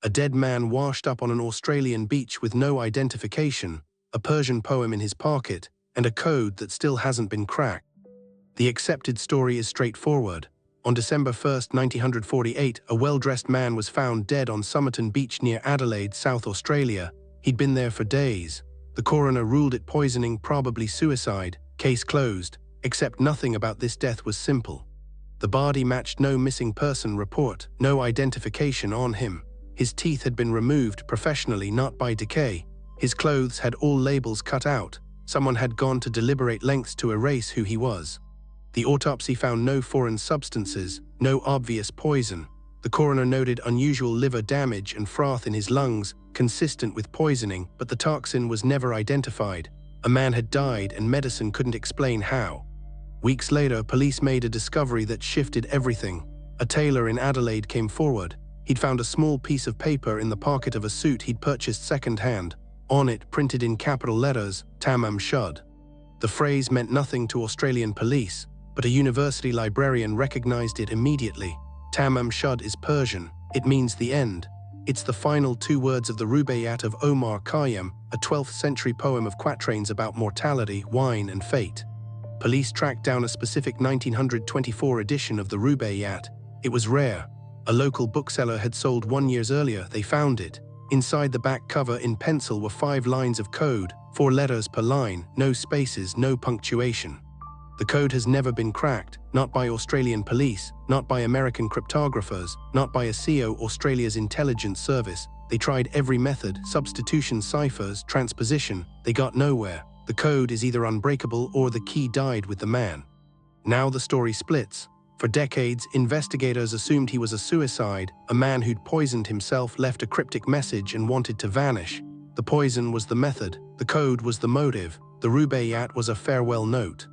A dead man washed up on an Australian beach with no identification, a Persian poem in his pocket, and a code that still hasn't been cracked. The accepted story is straightforward. On December 1, 1948, a well-dressed man was found dead on Somerton Beach near Adelaide, South Australia. He'd been there for days. The coroner ruled it poisoning, probably suicide. Case closed, except nothing about this death was simple. The body matched no missing person report, no identification on him. His teeth had been removed professionally, not by decay. His clothes had all labels cut out. Someone had gone to deliberate lengths to erase who he was. The autopsy found no foreign substances, no obvious poison. The coroner noted unusual liver damage and froth in his lungs, consistent with poisoning, but the toxin was never identified. A man had died and medicine couldn't explain how. Weeks later, police made a discovery that shifted everything. A tailor in Adelaide came forward. He'd found a small piece of paper in the pocket of a suit he'd purchased second-hand. On it, printed in capital letters, Tamam Shud. The phrase meant nothing to Australian police, but a university librarian recognized it immediately. Tamam Shud is Persian. It means the end. It's the final two words of the Rubaiyat of Omar Khayyam, a 12th century poem of quatrains about mortality, wine, and fate. Police tracked down a specific 1924 edition of the Rubaiyat. It was rare. A local bookseller had sold 1 year earlier. They found it. Inside the back cover in pencil were 5 lines of code, 4 letters per line, no spaces, no punctuation. The code has never been cracked, not by Australian police, not by American cryptographers, not by ASIO, Australia's intelligence service. They tried every method, substitution, ciphers, transposition. They got nowhere. The code is either unbreakable or the key died with the man. Now the story splits. For decades, investigators assumed he was a suicide, a man who'd poisoned himself, left a cryptic message and wanted to vanish. The poison was the method, the code was the motive, the Rubaiyat was a farewell note.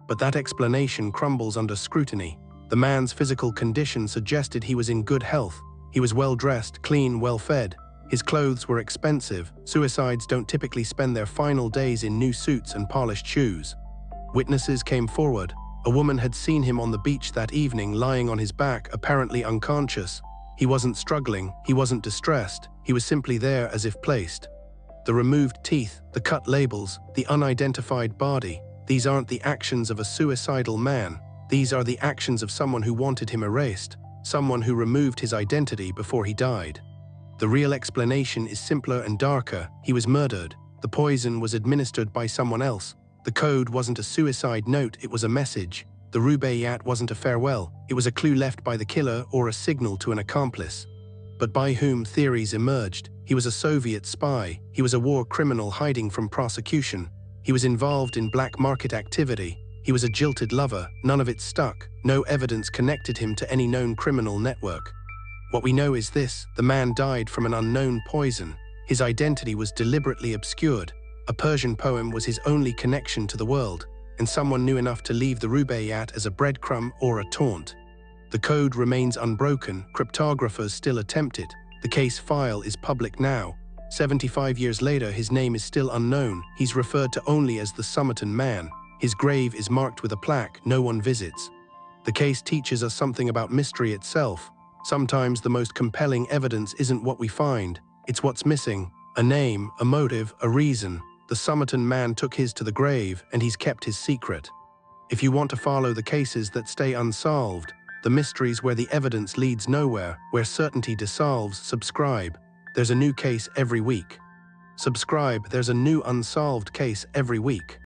But that explanation crumbles under scrutiny. The man's physical condition suggested he was in good health. He was well-dressed, clean, well-fed. His clothes were expensive. Suicides don't typically spend their final days in new suits and polished shoes. Witnesses came forward. A woman had seen him on the beach that evening, lying on his back, apparently unconscious. He wasn't struggling, he wasn't distressed, he was simply there as if placed. The removed teeth, the cut labels, the unidentified body, these aren't the actions of a suicidal man. These are the actions of someone who wanted him erased, someone who removed his identity before he died. The real explanation is simpler and darker. He was murdered. The poison was administered by someone else. The code wasn't a suicide note, it was a message. The Rubaiyat wasn't a farewell, it was a clue left by the killer or a signal to an accomplice. But by whom theories emerged. He was a Soviet spy, he was a war criminal hiding from prosecution. He was involved in black market activity. He was a jilted lover, none of it stuck. No evidence connected him to any known criminal network. What we know is this: the man died from an unknown poison. His identity was deliberately obscured. A Persian poem was his only connection to the world, and someone knew enough to leave the Rubaiyat as a breadcrumb or a taunt. The code remains unbroken, cryptographers still attempt it. The case file is public now. 75 years later, his name is still unknown. He's referred to only as the Somerton Man. His grave is marked with a plaque no one visits. The case teaches us something about mystery itself. Sometimes the most compelling evidence isn't what we find, it's what's missing. A name, a motive, a reason. The Somerton Man took his to the grave, and he's kept his secret. If you want to follow the cases that stay unsolved, the mysteries where the evidence leads nowhere, where certainty dissolves, subscribe. There's a new case every week. Subscribe, there's a new unsolved case every week.